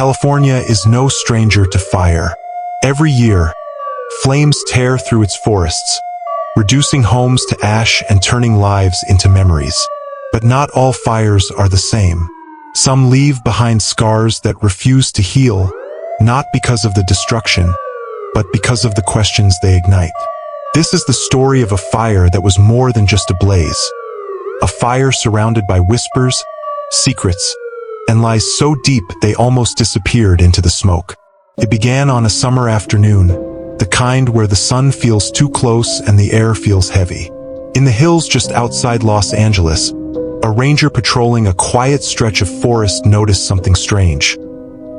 California is no stranger to fire. Every year, flames tear through its forests, reducing homes to ash and turning lives into memories. But not all fires are the same. Some leave behind scars that refuse to heal, not because of the destruction, but because of the questions they ignite. This is the story of a fire that was more than just a blaze. A fire surrounded by whispers, secrets, and lies so deep they almost disappeared into the smoke. It began on a summer afternoon, the kind where the sun feels too close and the air feels heavy. In the hills just outside Los Angeles, a ranger patrolling a quiet stretch of forest noticed something strange.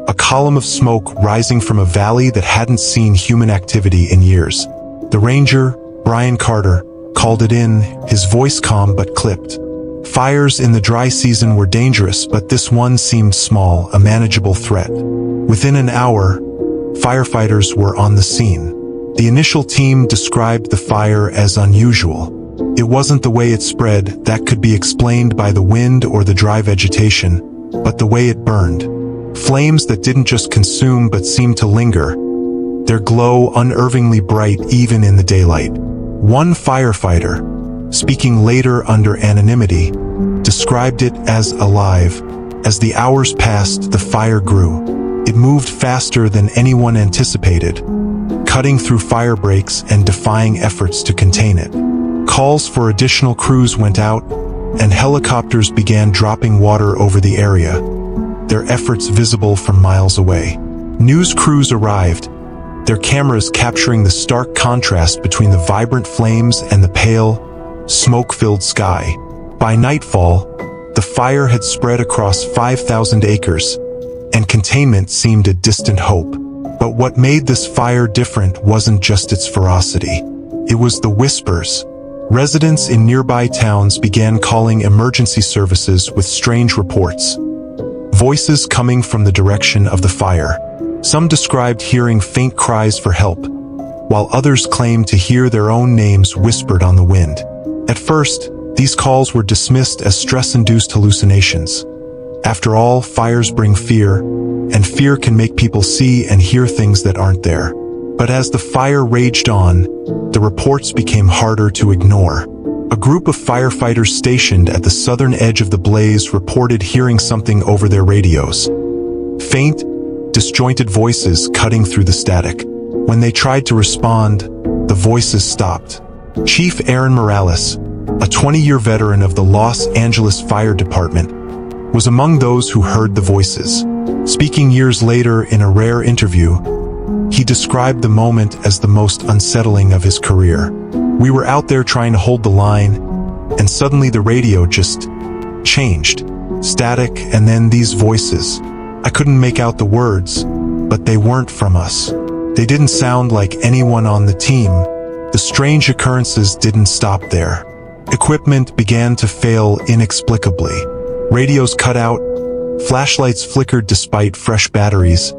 A column of smoke rising from a valley that hadn't seen human activity in years. The ranger, Brian Carter, called it in, his voice calm but clipped. Fires in the dry season were dangerous, but this one seemed small, a manageable threat. Within an hour, firefighters were on the scene. The initial team described the fire as unusual. It wasn't the way it spread, that could be explained by the wind or the dry vegetation, but the way it burned. Flames that didn't just consume but seemed to linger, their glow unnervingly bright even in the daylight. One firefighter, speaking later under anonymity, described it as alive. As the hours passed, the fire grew. It moved faster than anyone anticipated, cutting through fire breaks and defying efforts to contain it. Calls for additional crews went out, and helicopters began dropping water over the area, their efforts visible from miles away. News crews arrived, their cameras capturing the stark contrast between the vibrant flames and the pale, smoke-filled sky. By nightfall, the fire had spread across 5,000 acres, and containment seemed a distant hope. But what made this fire different wasn't just its ferocity. It was the whispers. Residents in nearby towns began calling emergency services with strange reports. Voices coming from the direction of the fire. Some described hearing faint cries for help, while others claimed to hear their own names whispered on the wind. At first, these calls were dismissed as stress-induced hallucinations. After all, fires bring fear, and fear can make people see and hear things that aren't there. But as the fire raged on, the reports became harder to ignore. A group of firefighters stationed at the southern edge of the blaze reported hearing something over their radios. Faint, disjointed voices cutting through the static. When they tried to respond, the voices stopped. Chief Aaron Morales, a 20-year veteran of the Los Angeles Fire Department, was among those who heard the voices. Speaking years later in a rare interview, he described the moment as the most unsettling of his career. "We were out there trying to hold the line, and suddenly the radio just changed. Static, and then these voices. I couldn't make out the words, but they weren't from us. They didn't sound like anyone on the team." The strange occurrences didn't stop there. Equipment began to fail inexplicably. Radios cut out, flashlights flickered despite fresh batteries,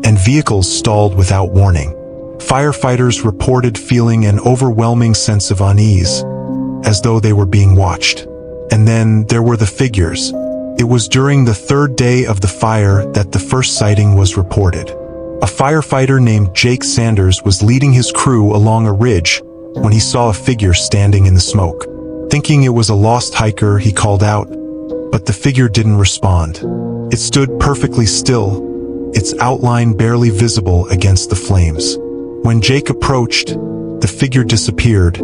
and vehicles stalled without warning. Firefighters reported feeling an overwhelming sense of unease, as though they were being watched. And then there were the figures. It was during the third day of the fire that the first sighting was reported. A firefighter named Jake Sanders was leading his crew along a ridge when he saw a figure standing in the smoke. Thinking it was a lost hiker, he called out, but the figure didn't respond. It stood perfectly still, its outline barely visible against the flames. When Jake approached, the figure disappeared,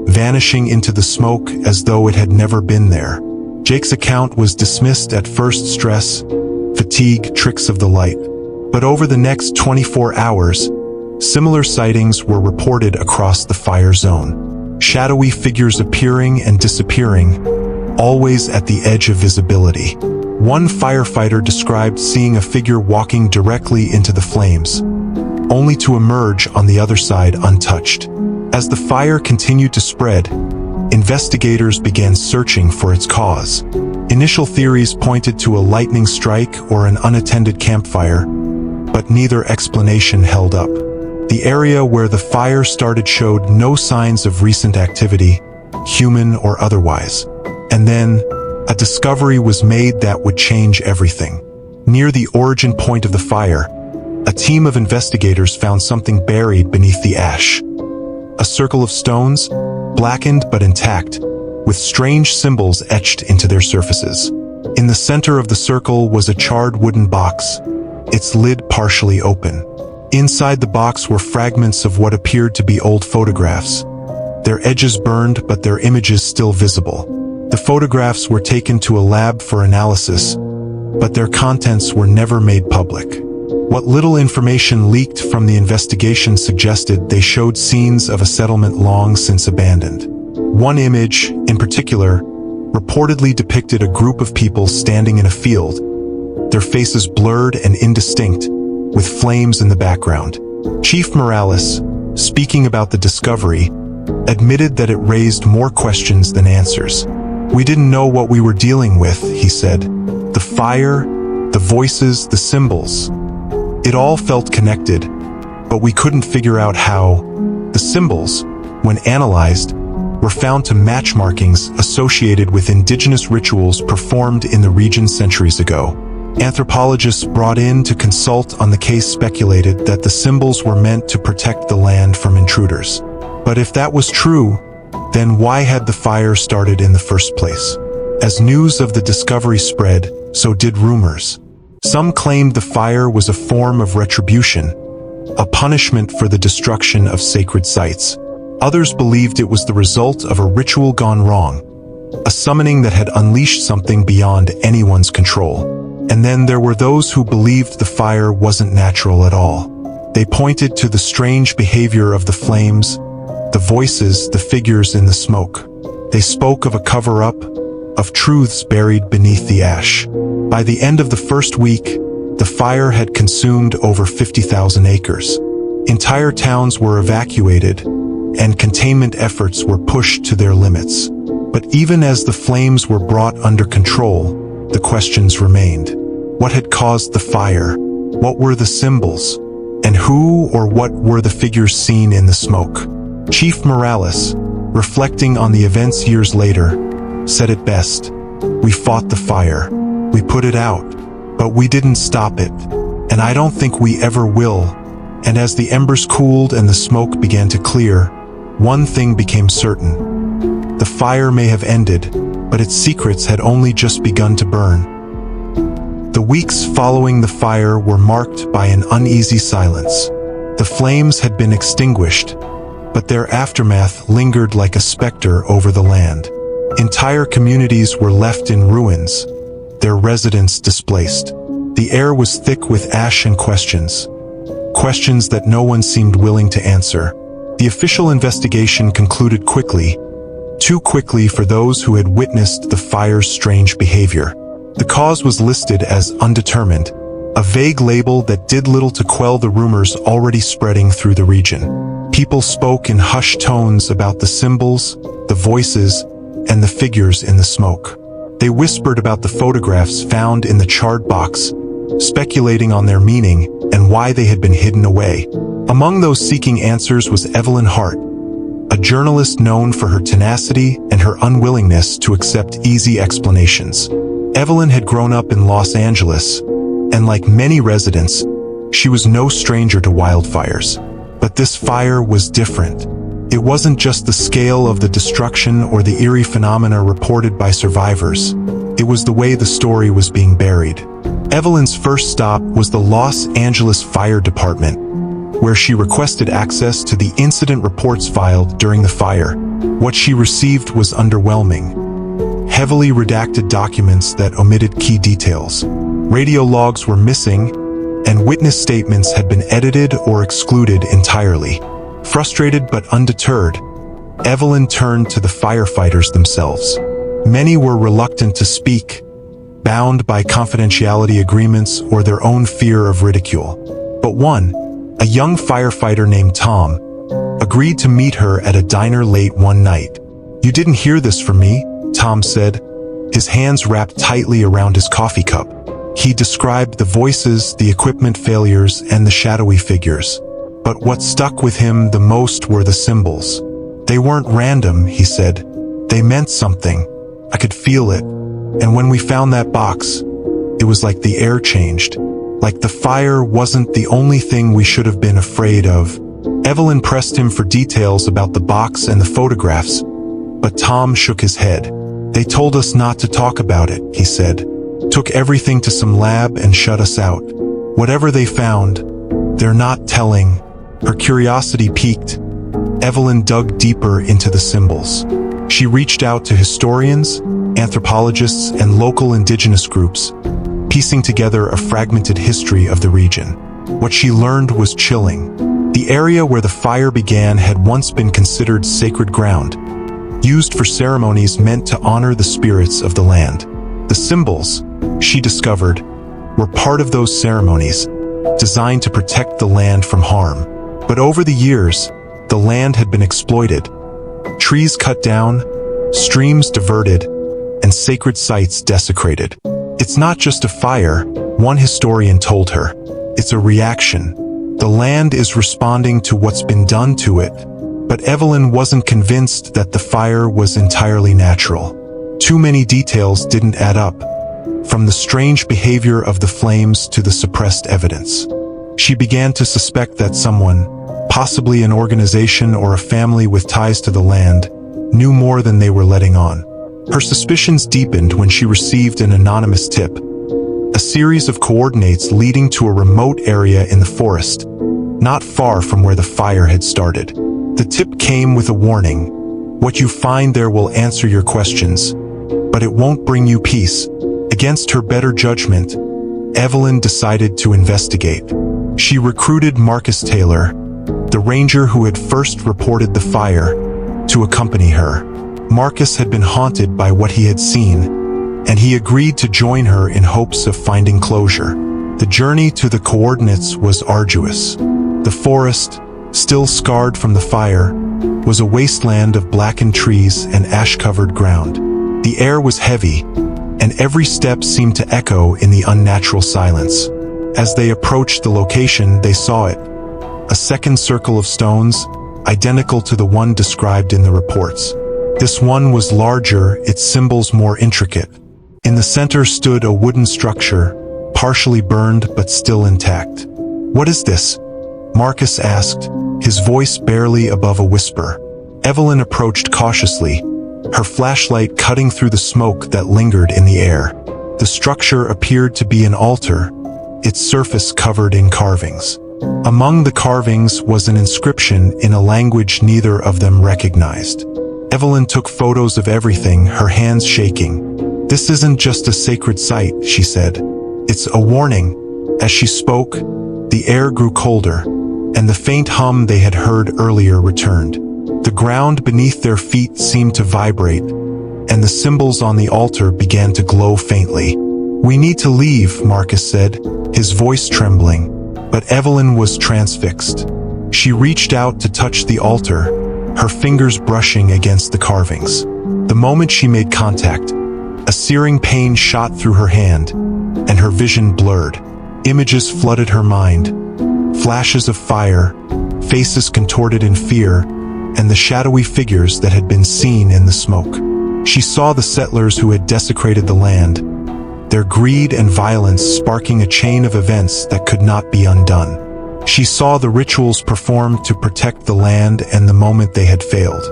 vanishing into the smoke as though it had never been there. Jake's account was dismissed at first: stress, fatigue, tricks of the light. But over the next 24 hours, similar sightings were reported across the fire zone. Shadowy figures appearing and disappearing, always at the edge of visibility. One firefighter described seeing a figure walking directly into the flames, only to emerge on the other side untouched. As the fire continued to spread, investigators began searching for its cause. Initial theories pointed to a lightning strike or an unattended campfire, but neither explanation held up. The area where the fire started showed no signs of recent activity, human or otherwise. And then, a discovery was made that would change everything. Near the origin point of the fire, a team of investigators found something buried beneath the ash. A circle of stones, blackened but intact, with strange symbols etched into their surfaces. In the center of the circle was a charred wooden box, its lid partially open. Inside the box were fragments of what appeared to be old photographs, their edges burned but their images still visible. The photographs were taken to a lab for analysis, but their contents were never made public. What little information leaked from the investigation suggested they showed scenes of a settlement long since abandoned. One image, in particular, reportedly depicted a group of people standing in a field, their faces blurred and indistinct, with flames in the background. Chief Morales, speaking about the discovery, admitted that it raised more questions than answers. "We didn't know what we were dealing with," he said. "The fire, the voices, the symbols. It all felt connected, but we couldn't figure out how." The symbols, when analyzed, were found to match markings associated with indigenous rituals performed in the region centuries ago. Anthropologists brought in to consult on the case speculated that the symbols were meant to protect the land from intruders. But if that was true, then why had the fire started in the first place? As news of the discovery spread, so did rumors. Some claimed the fire was a form of retribution, a punishment for the destruction of sacred sites. Others believed it was the result of a ritual gone wrong, a summoning that had unleashed something beyond anyone's control. And then there were those who believed the fire wasn't natural at all. They pointed to the strange behavior of the flames, the voices, the figures in the smoke. They spoke of a cover-up, of truths buried beneath the ash. By the end of the first week, the fire had consumed over 50,000 acres. Entire towns were evacuated, and containment efforts were pushed to their limits. But even as the flames were brought under control, the questions remained. What had caused the fire? What were the symbols? And who or what were the figures seen in the smoke? Chief Morales, reflecting on the events years later, said it best. "We fought the fire. We put it out. But we didn't stop it. And I don't think we ever will." And as the embers cooled and the smoke began to clear, one thing became certain. The fire may have ended, but its secrets had only just begun to burn. The weeks following the fire were marked by an uneasy silence. The flames had been extinguished, but their aftermath lingered like a specter over the land. Entire communities were left in ruins, their residents displaced. The air was thick with ash and questions that no one seemed willing to answer. The official investigation concluded quickly, too quickly for those who had witnessed the fire's strange behavior. The cause was listed as undetermined, a vague label that did little to quell the rumors already spreading through the region. People spoke in hushed tones about the symbols, the voices, and the figures in the smoke. They whispered about the photographs found in the charred box, speculating on their meaning and why they had been hidden away. Among those seeking answers was Evelyn Hart, a journalist known for her tenacity and her unwillingness to accept easy explanations. Evelyn had grown up in Los Angeles, and like many residents, she was no stranger to wildfires. But this fire was different. It wasn't just the scale of the destruction or the eerie phenomena reported by survivors. It was the way the story was being buried. Evelyn's first stop was the Los Angeles Fire Department, where she requested access to the incident reports filed during the fire. What she received was underwhelming. Heavily redacted documents that omitted key details. Radio logs were missing, and witness statements had been edited or excluded entirely. Frustrated but undeterred, Evelyn turned to the firefighters themselves. Many were reluctant to speak, bound by confidentiality agreements or their own fear of ridicule. But one, a young firefighter named Tom, agreed to meet her at a diner late one night. "You didn't hear this from me," Tom said, his hands wrapped tightly around his coffee cup. He described the voices, the equipment failures, and the shadowy figures. But what stuck with him the most were the symbols. "They weren't random," he said. "They meant something. I could feel it. And when we found that box, It was like the air changed. Like the fire wasn't the only thing we should have been afraid of. Evelyn pressed him for details about the box and the photographs, but Tom shook his head. They told us not to talk about it, he said. Took everything to some lab and shut us out. Whatever they found, they're not telling. Her curiosity piqued. Evelyn dug deeper into the symbols. She reached out to historians, anthropologists, and local indigenous groups, piecing together a fragmented history of the region. What she learned was chilling. The area where the fire began had once been considered sacred ground, used for ceremonies meant to honor the spirits of the land. The symbols, she discovered, were part of those ceremonies, designed to protect the land from harm. But over the years, the land had been exploited. Trees cut down, streams diverted, and sacred sites desecrated. It's not just a fire, one historian told her. It's a reaction. The land is responding to what's been done to it. But Evelyn wasn't convinced that the fire was entirely natural. Too many details didn't add up, from the strange behavior of the flames to the suppressed evidence. She began to suspect that someone, possibly an organization or a family with ties to the land, knew more than they were letting on. Her suspicions deepened when she received an anonymous tip, a series of coordinates leading to a remote area in the forest, not far from where the fire had started. The tip came with a warning. What you find there will answer your questions, but it won't bring you peace. Against her better judgment, Evelyn decided to investigate. She recruited Marcus Taylor, the ranger who had first reported the fire, to accompany her. Marcus had been haunted by what he had seen, and he agreed to join her in hopes of finding closure. The journey to the coordinates was arduous. The forest, still scarred from the fire, was a wasteland of blackened trees and ash-covered ground. The air was heavy, and every step seemed to echo in the unnatural silence. As they approached the location, they saw it. A second circle of stones, identical to the one described in the reports. This one was larger, its symbols more intricate. In the center stood a wooden structure, partially burned but still intact. "What is this?" Marcus asked, his voice barely above a whisper. Evelyn approached cautiously, her flashlight cutting through the smoke that lingered in the air. The structure appeared to be an altar, its surface covered in carvings. Among the carvings was an inscription in a language neither of them recognized. Evelyn took photos of everything, her hands shaking. "This isn't just a sacred site," she said. "It's a warning." As she spoke, the air grew colder, and the faint hum they had heard earlier returned. The ground beneath their feet seemed to vibrate, and the symbols on the altar began to glow faintly. "We need to leave," Marcus said, his voice trembling. But Evelyn was transfixed. She reached out to touch the altar, her fingers brushing against the carvings. The moment she made contact, a searing pain shot through her hand, and her vision blurred. Images flooded her mind. Flashes of fire, faces contorted in fear, and the shadowy figures that had been seen in the smoke. She saw the settlers who had desecrated the land, their greed and violence sparking a chain of events that could not be undone. She saw the rituals performed to protect the land and the moment they had failed.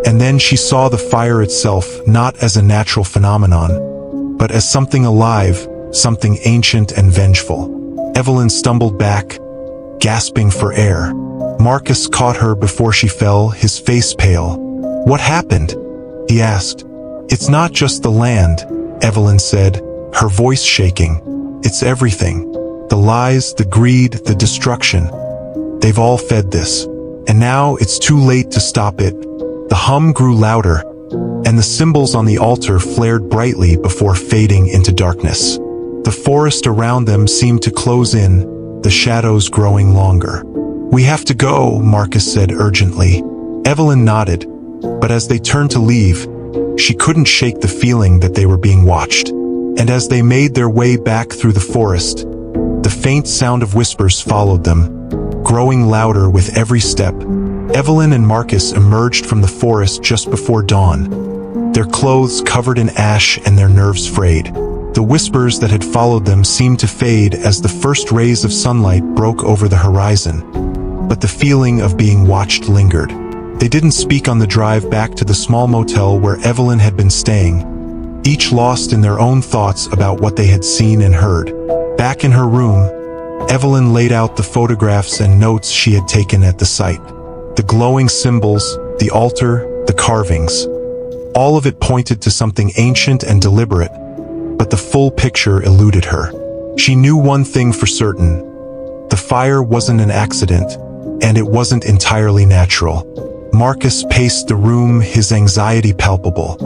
And then she saw the fire itself not as a natural phenomenon, but as something alive, something ancient and vengeful. Evelyn stumbled back, gasping for air. Marcus caught her before she fell, his face pale. "What happened?" he asked. "It's not just the land," Evelyn said, her voice shaking. "It's everything. The lies, the greed, the destruction. They've all fed this. And now it's too late to stop it." The hum grew louder, and the symbols on the altar flared brightly before fading into darkness. The forest around them seemed to close in, the shadows growing longer. "We have to go," Marcus said urgently. Evelyn nodded, but as they turned to leave, she couldn't shake the feeling that they were being watched. And as they made their way back through the forest, the faint sound of whispers followed them, growing louder with every step. Evelyn and Marcus emerged from the forest just before dawn, their clothes covered in ash and their nerves frayed. The whispers that had followed them seemed to fade as the first rays of sunlight broke over the horizon. But the feeling of being watched lingered. They didn't speak on the drive back to the small motel where Evelyn had been staying, each lost in their own thoughts about what they had seen and heard. Back in her room, Evelyn laid out the photographs and notes she had taken at the site. The glowing symbols, the altar, the carvings. All of it pointed to something ancient and deliberate, but the full picture eluded her. She knew one thing for certain. The fire wasn't an accident, and it wasn't entirely natural. Marcus paced the room, his anxiety palpable.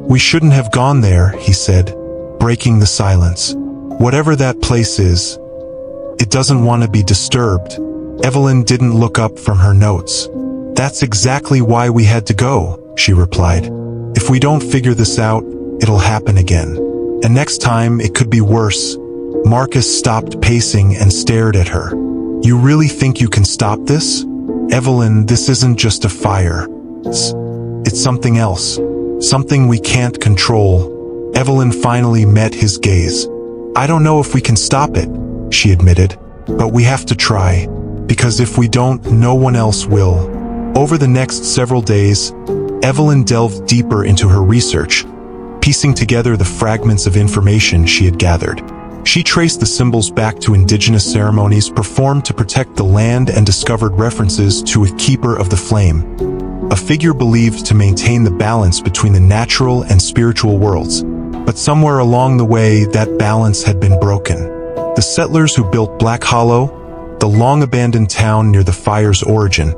"We shouldn't have gone there," he said, breaking the silence. "Whatever that place is, it doesn't want to be disturbed." Evelyn didn't look up from her notes. "That's exactly why we had to go," she replied. "If we don't figure this out, it'll happen again. And next time, it could be worse." Marcus stopped pacing and stared at her. "You really think you can stop this?" "Evelyn, this isn't just a fire. It's something else. Something we can't control." Evelyn finally met his gaze. "I don't know if we can stop it," she admitted, "but we have to try. Because if we don't, no one else will." Over the next several days, Evelyn delved deeper into her research, piecing together the fragments of information she had gathered. She traced the symbols back to indigenous ceremonies performed to protect the land and discovered references to a keeper of the flame, a figure believed to maintain the balance between the natural and spiritual worlds. But somewhere along the way, that balance had been broken. The settlers who built Black Hollow, the long-abandoned town near the fire's origin,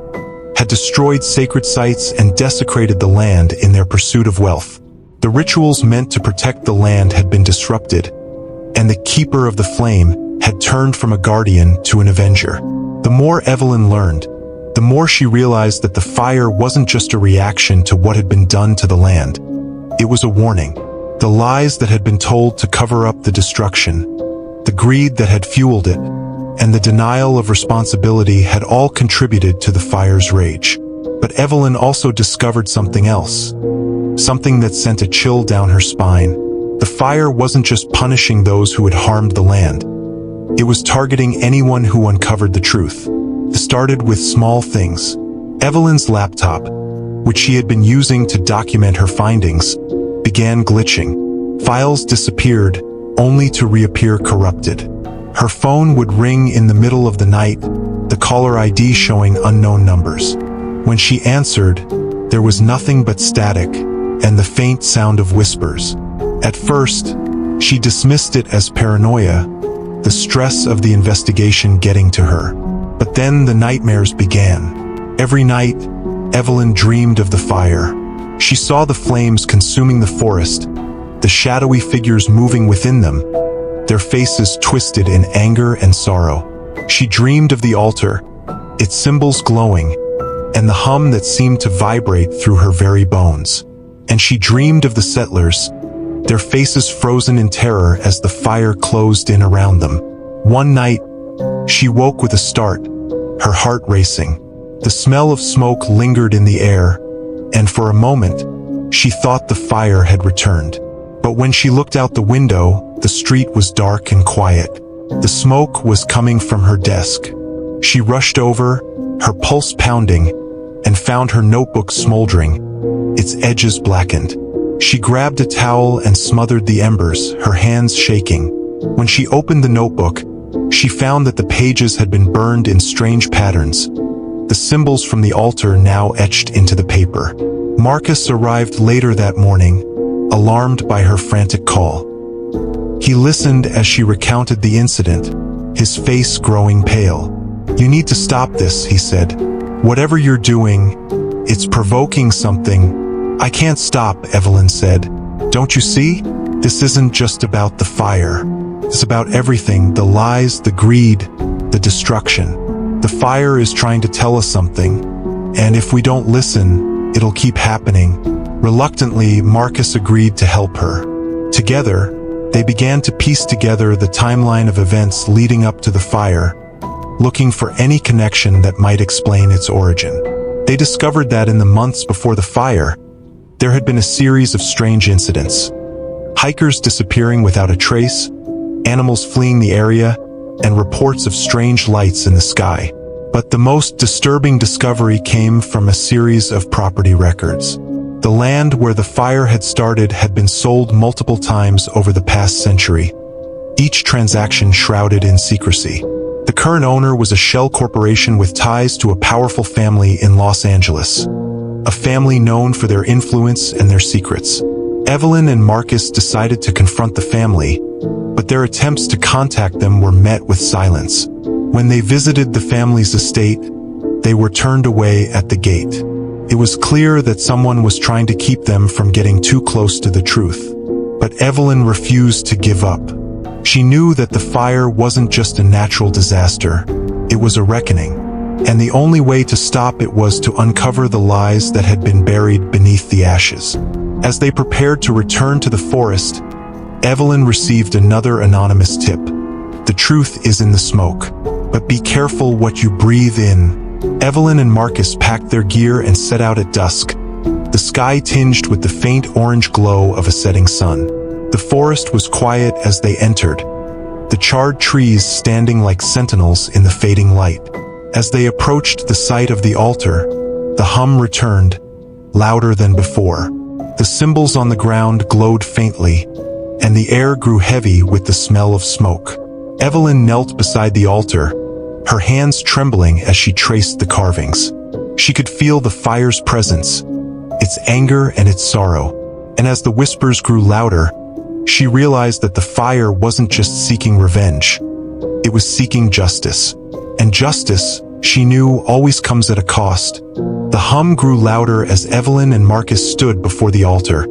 had destroyed sacred sites and desecrated the land in their pursuit of wealth. The rituals meant to protect the land had been disrupted, and the keeper of the flame had turned from a guardian to an avenger. The more Evelyn learned, the more she realized that the fire wasn't just a reaction to what had been done to the land. It was a warning. The lies that had been told to cover up the destruction, the greed that had fueled it, and the denial of responsibility had all contributed to the fire's rage. But Evelyn also discovered something else, something that sent a chill down her spine. The fire wasn't just punishing those who had harmed the land. It was targeting anyone who uncovered the truth. It started with small things. Evelyn's laptop, which she had been using to document her findings, began glitching. Files disappeared, only to reappear corrupted. Her phone would ring in the middle of the night, the caller ID showing unknown numbers. When she answered, there was nothing but static and the faint sound of whispers. At first, she dismissed it as paranoia, the stress of the investigation getting to her. But then the nightmares began. Every night, Evelyn dreamed of the fire. She saw the flames consuming the forest, the shadowy figures moving within them, their faces twisted in anger and sorrow. She dreamed of the altar, its symbols glowing, and the hum that seemed to vibrate through her very bones. And she dreamed of the settlers, their faces frozen in terror as the fire closed in around them. One night, she woke with a start, her heart racing. The smell of smoke lingered in the air, and for a moment, she thought the fire had returned. But when she looked out the window, the street was dark and quiet. The smoke was coming from her desk. She rushed over, her pulse pounding, and found her notebook smoldering, its edges blackened. She grabbed a towel and smothered the embers, her hands shaking. When she opened the notebook, she found that the pages had been burned in strange patterns, the symbols from the altar now etched into the paper. Marcus arrived later that morning, alarmed by her frantic call. He listened as she recounted the incident, his face growing pale. "You need to stop this," he said. "Whatever you're doing, it's provoking something." "I can't stop," Evelyn said. "Don't you see? This isn't just about the fire. It's about everything, the lies, the greed, the destruction. The fire is trying to tell us something, and if we don't listen, it'll keep happening." Reluctantly, Marcus agreed to help her. Together, they began to piece together the timeline of events leading up to the fire, looking for any connection that might explain its origin. They discovered that in the months before the fire, there had been a series of strange incidents. hikers disappearing without a trace, animals fleeing the area, and reports of strange lights in the sky. But the most disturbing discovery came from a series of property records. The land where the fire had started had been sold multiple times over the past century, each transaction shrouded in secrecy. The current owner was a shell corporation with ties to a powerful family in Los Angeles, a family known for their influence and their secrets. Evelyn and Marcus decided to confront the family, but their attempts to contact them were met with silence. When they visited the family's estate, they were turned away at the gate. It was clear that someone was trying to keep them from getting too close to the truth. But Evelyn refused to give up. She knew that the fire wasn't just a natural disaster, it was a reckoning. And the only way to stop it was to uncover the lies that had been buried beneath the ashes. As they prepared to return to the forest, Evelyn received another anonymous tip. The truth is in the smoke, but be careful what you breathe in. Evelyn and Marcus packed their gear and set out at dusk, the sky tinged with the faint orange glow of a setting sun. The forest was quiet as they entered, the charred trees standing like sentinels in the fading light. As they approached the site of the altar, the hum returned, louder than before. The symbols on the ground glowed faintly, and the air grew heavy with the smell of smoke. Evelyn knelt beside the altar, her hands trembling as she traced the carvings. She could feel the fire's presence, its anger and its sorrow. And as the whispers grew louder, she realized that the fire wasn't just seeking revenge. It was seeking justice. And justice, she knew, always comes at a cost. The hum grew louder as Evelyn and Marcus stood before the altar,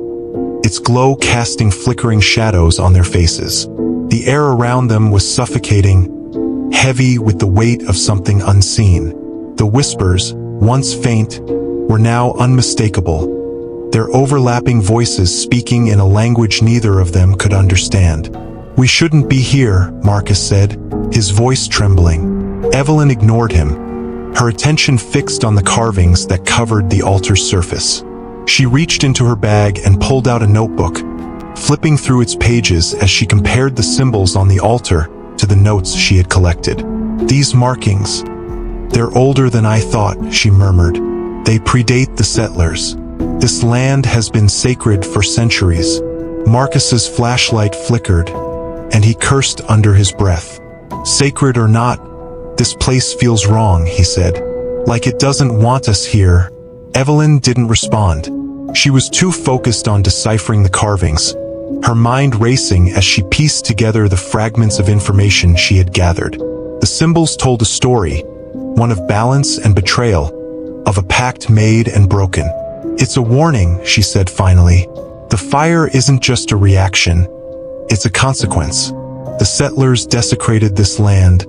its glow casting flickering shadows on their faces. The air around them was suffocating, heavy with the weight of something unseen. The whispers, once faint, were now unmistakable, their overlapping voices speaking in a language neither of them could understand. "We shouldn't be here," Marcus said, his voice trembling. Evelyn ignored him, her attention fixed on the carvings that covered the altar's surface. She reached into her bag and pulled out a notebook, flipping through its pages as she compared the symbols on the altar to the notes she had collected. "These markings, they're older than I thought," she murmured. "They predate the settlers. This land has been sacred for centuries." Marcus's flashlight flickered, and he cursed under his breath. "Sacred or not, this place feels wrong," he said. "Like it doesn't want us here." Evelyn didn't respond. She was too focused on deciphering the carvings, her mind racing as she pieced together the fragments of information she had gathered. The symbols told a story, one of balance and betrayal, of a pact made and broken. "It's a warning," she said finally. "The fire isn't just a reaction, it's a consequence. The settlers desecrated this land,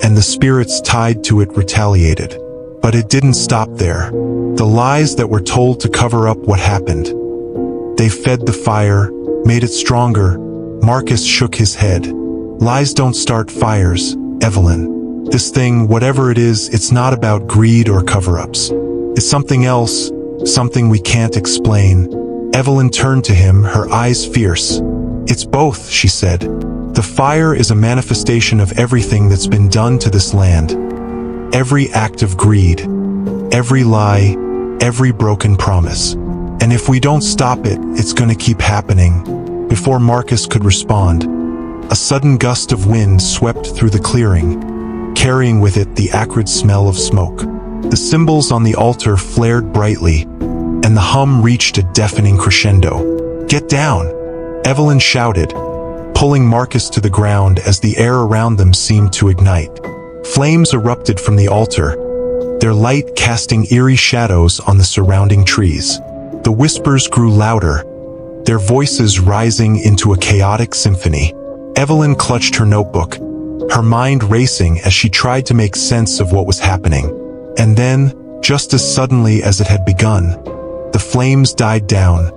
and the spirits tied to it retaliated." But it didn't stop there. The lies that were told to cover up what happened. They fed the fire, made it stronger. Marcus shook his head. "Lies don't start fires, Evelyn. This thing, whatever it is, it's not about greed or cover-ups. It's something else, something we can't explain." Evelyn turned to him, her eyes fierce. "It's both," she said. "The fire is a manifestation of everything that's been done to this land. Every act of greed, every lie, every broken promise. And if we don't stop it, it's gonna keep happening." Before Marcus could respond, a sudden gust of wind swept through the clearing, carrying with it the acrid smell of smoke. The symbols on the altar flared brightly, and the hum reached a deafening crescendo. "Get down!" Evelyn shouted, pulling Marcus to the ground as the air around them seemed to ignite. Flames erupted from the altar, their light casting eerie shadows on the surrounding trees. The whispers grew louder, their voices rising into a chaotic symphony. Evelyn clutched her notebook, her mind racing as she tried to make sense of what was happening. And then, just as suddenly as it had begun, the flames died down,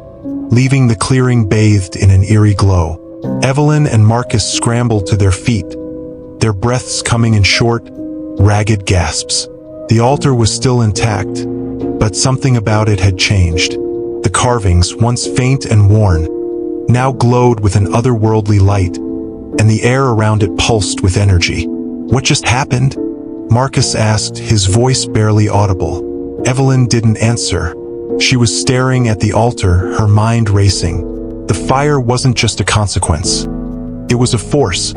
leaving the clearing bathed in an eerie glow. Evelyn and Marcus scrambled to their feet, their breaths coming in short, ragged gasps. The altar was still intact, but something about it had changed. The carvings, once faint and worn, now glowed with an otherworldly light, and the air around it pulsed with energy. "What just happened?" Marcus asked, his voice barely audible. Evelyn didn't answer. She was staring at the altar, her mind racing. The fire wasn't just a consequence. It was a force,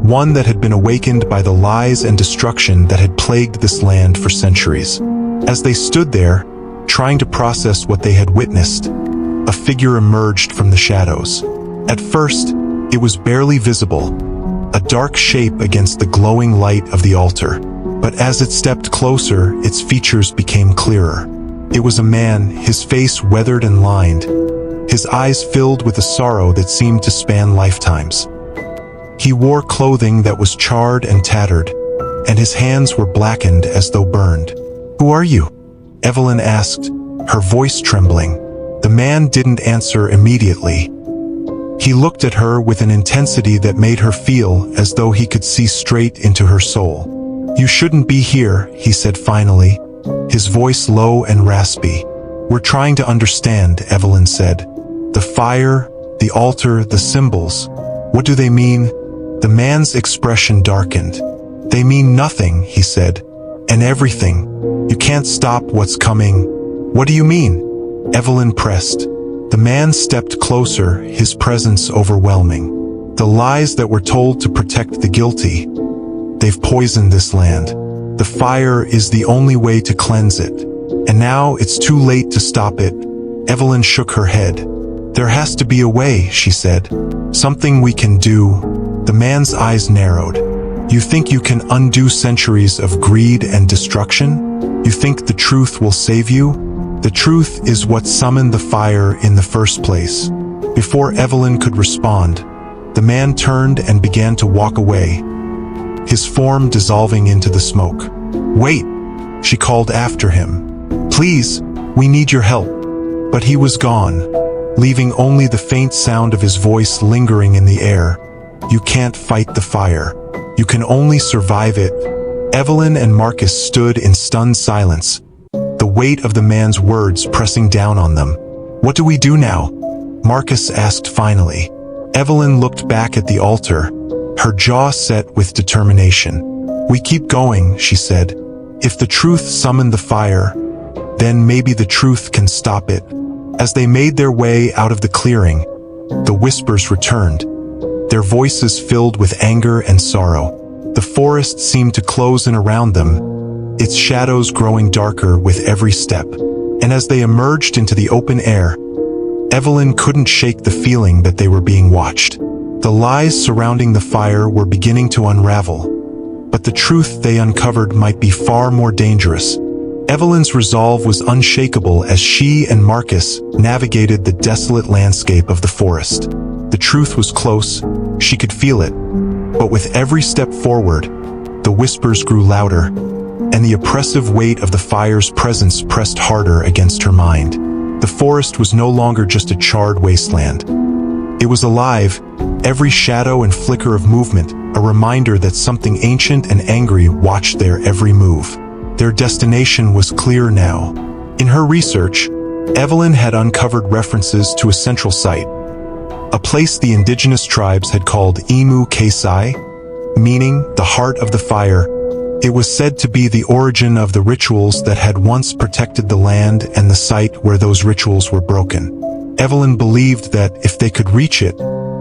one that had been awakened by the lies and destruction that had plagued this land for centuries. As they stood there, trying to process what they had witnessed, a figure emerged from the shadows. At first, it was barely visible, a dark shape against the glowing light of the altar. But as it stepped closer, its features became clearer. It was a man, his face weathered and lined, his eyes filled with a sorrow that seemed to span lifetimes. He wore clothing that was charred and tattered, and his hands were blackened as though burned. "Who are you?" Evelyn asked, her voice trembling. The man didn't answer immediately. He looked at her with an intensity that made her feel as though he could see straight into her soul. "You shouldn't be here," he said finally, his voice low and raspy. "We're trying to understand," Evelyn said. "The fire, the altar, the symbols. What do they mean?" The man's expression darkened. "They mean nothing," he said. "And everything. You can't stop what's coming." "What do you mean?" Evelyn pressed. The man stepped closer, his presence overwhelming. "The lies that were told to protect the guilty. They've poisoned this land. The fire is the only way to cleanse it. And now it's too late to stop it." Evelyn shook her head. "There has to be a way," she said. "Something we can do." The man's eyes narrowed. "You think you can undo centuries of greed and destruction? You think the truth will save you? The truth is what summoned the fire in the first place." Before Evelyn could respond, the man turned and began to walk away, his form dissolving into the smoke. "Wait," she called after him. "Please, we need your help." But he was gone, leaving only the faint sound of his voice lingering in the air. "You can't fight the fire. You can only survive it." Evelyn and Marcus stood in stunned silence, the weight of the man's words pressing down on them. "What do we do now?" Marcus asked finally. Evelyn looked back at the altar, her jaw set with determination. "We keep going," she said. "If the truth summoned the fire, then maybe the truth can stop it." As they made their way out of the clearing, the whispers returned, their voices filled with anger and sorrow. The forest seemed to close in around them, its shadows growing darker with every step. And as they emerged into the open air, Evelyn couldn't shake the feeling that they were being watched. The lies surrounding the fire were beginning to unravel, but the truth they uncovered might be far more dangerous. Evelyn's resolve was unshakable as she and Marcus navigated the desolate landscape of the forest. The truth was close, she could feel it, but with every step forward, the whispers grew louder, and the oppressive weight of the fire's presence pressed harder against her mind. The forest was no longer just a charred wasteland. It was alive, every shadow and flicker of movement, a reminder that something ancient and angry watched their every move. Their destination was clear now. In her research, Evelyn had uncovered references to a central site, a place the indigenous tribes had called Emu Kesai, meaning the heart of the fire. It was said to be the origin of the rituals that had once protected the land and the site where those rituals were broken. Evelyn believed that if they could reach it,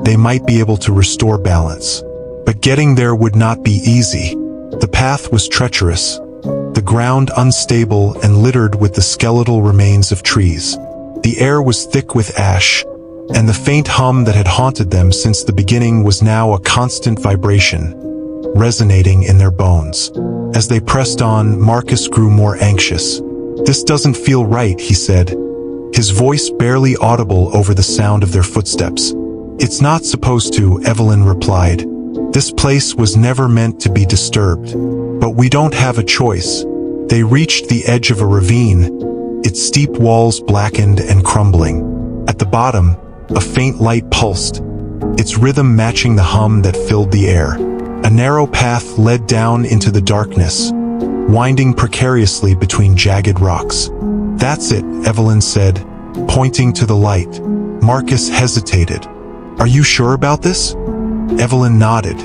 they might be able to restore balance. But getting there would not be easy. The path was treacherous, the ground unstable and littered with the skeletal remains of trees. The air was thick with ash, and the faint hum that had haunted them since the beginning was now a constant vibration, resonating in their bones. As they pressed on, Marcus grew more anxious. "This doesn't feel right," he said, his voice barely audible over the sound of their footsteps. "It's not supposed to," Evelyn replied. "This place was never meant to be disturbed. But we don't have a choice." They reached the edge of a ravine, its steep walls blackened and crumbling. At the bottom, a faint light pulsed, its rhythm matching the hum that filled the air. A narrow path led down into the darkness, winding precariously between jagged rocks. "That's it," Evelyn said, pointing to the light. Marcus hesitated. "Are you sure about this?" Evelyn nodded.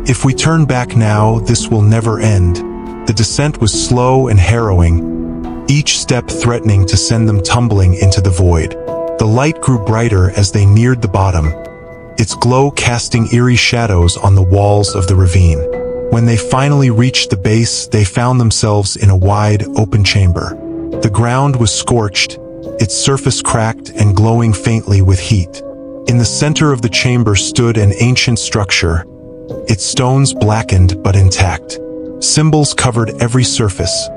"If we turn back now, this will never end." The descent was slow and harrowing, each step threatening to send them tumbling into the void. The light grew brighter as they neared the bottom, its glow casting eerie shadows on the walls of the ravine. When they finally reached the base, they found themselves in a wide, open chamber. The ground was scorched, its surface cracked and glowing faintly with heat. In the center of the chamber stood an ancient structure, its stones blackened but intact. Symbols covered every surface,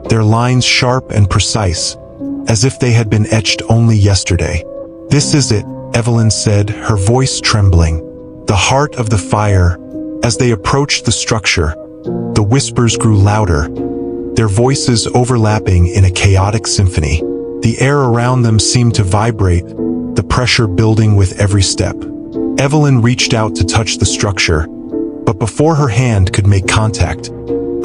their lines sharp and precise, as if they had been etched only yesterday. "This is it," Evelyn said, her voice trembling. "The heart of the fire." As they approached the structure, the whispers grew louder, their voices overlapping in a chaotic symphony. The air around them seemed to vibrate, the pressure building with every step. Evelyn reached out to touch the structure, but before her hand could make contact,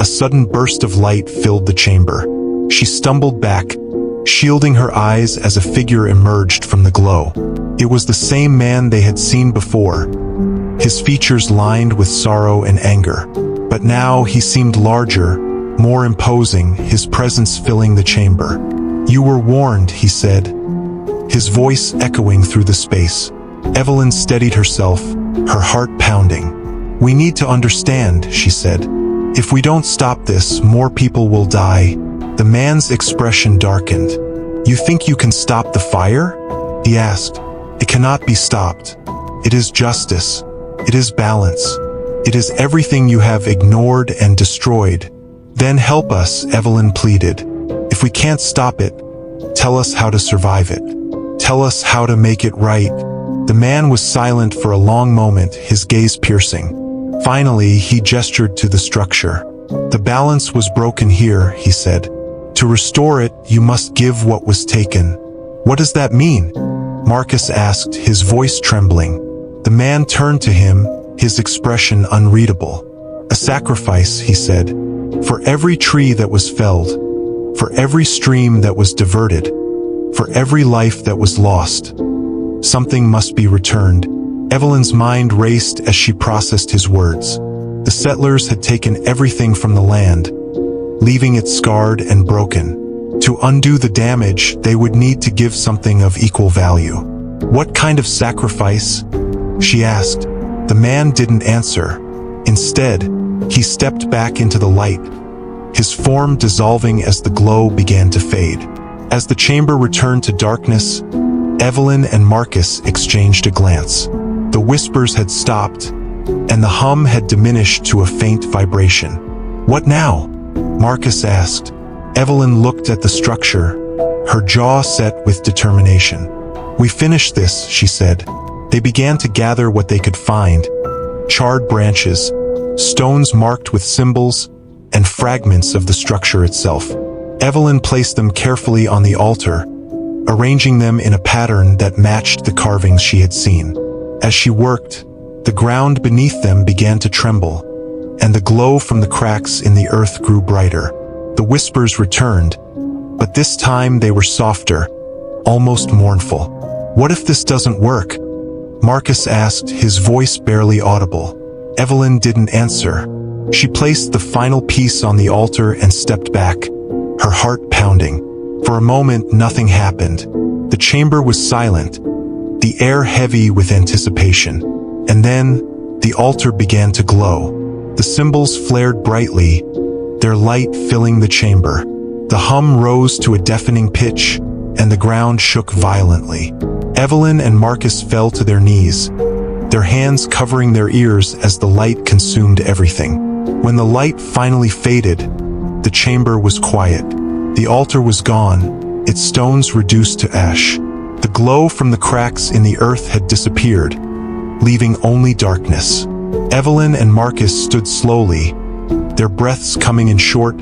a sudden burst of light filled the chamber. She stumbled back, shielding her eyes as a figure emerged from the glow. It was the same man they had seen before, his features lined with sorrow and anger. But now he seemed larger, more imposing, his presence filling the chamber. "You were warned," he said, his voice echoing through the space. Evelyn steadied herself, her heart pounding. "We need to understand," she said. "If we don't stop this, more people will die." The man's expression darkened. "You think you can stop the fire?" he asked. "It cannot be stopped. It is justice. It is balance. It is everything you have ignored and destroyed." "Then help us," Evelyn pleaded. "If we can't stop it, tell us how to survive it. Tell us how to make it right." The man was silent for a long moment, his gaze piercing. Finally, he gestured to the structure. "The balance was broken here," he said. "To restore it, you must give what was taken." "What does that mean?" Marcus asked, his voice trembling. The man turned to him, his expression unreadable. "A sacrifice," he said. "For every tree that was felled, for every stream that was diverted, for every life that was lost, something must be returned." Evelyn's mind raced as she processed his words. The settlers had taken everything from the land, leaving it scarred and broken. To undo the damage, they would need to give something of equal value. "What kind of sacrifice?" she asked. The man didn't answer. Instead, he stepped back into the light, his form dissolving as the glow began to fade. As the chamber returned to darkness, Evelyn and Marcus exchanged a glance. The whispers had stopped, and the hum had diminished to a faint vibration. "What now?" Marcus asked. Evelyn looked at the structure, her jaw set with determination. "We finished this," she said. They began to gather what they could find: charred branches, stones marked with symbols, and fragments of the structure itself. Evelyn placed them carefully on the altar, arranging them in a pattern that matched the carvings she had seen. As she worked, the ground beneath them began to tremble, and the glow from the cracks in the earth grew brighter. The whispers returned, but this time they were softer, almost mournful. "What if this doesn't work?" Marcus asked, his voice barely audible. Evelyn didn't answer. She placed the final piece on the altar and stepped back, her heart pounding. For a moment, nothing happened. The chamber was silent, the air heavy with anticipation. And then, the altar began to glow. The symbols flared brightly, their light filling the chamber. The hum rose to a deafening pitch, and the ground shook violently. Evelyn and Marcus fell to their knees, their hands covering their ears as the light consumed everything. When the light finally faded, the chamber was quiet. The altar was gone, its stones reduced to ash. The glow from the cracks in the earth had disappeared, leaving only darkness. Evelyn and Marcus stood slowly, their breaths coming in short,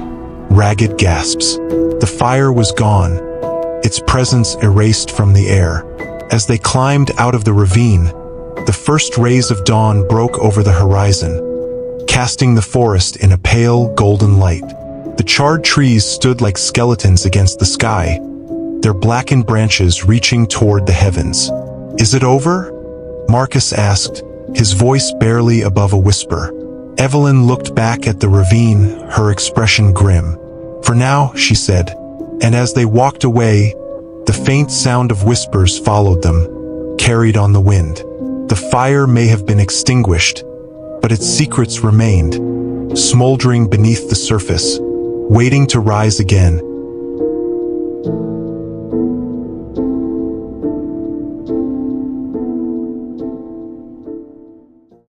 ragged gasps. The fire was gone, its presence erased from the air. As they climbed out of the ravine, the first rays of dawn broke over the horizon, casting the forest in a pale, golden light. The charred trees stood like skeletons against the sky, their blackened branches reaching toward the heavens. "Is it over?" Marcus asked, his voice barely above a whisper. Evelyn looked back at the ravine, her expression grim. For now, she said, and as they walked away, the faint sound of whispers followed them, carried on the wind. The fire may have been extinguished, but its secrets remained, smoldering beneath the surface, waiting to rise again.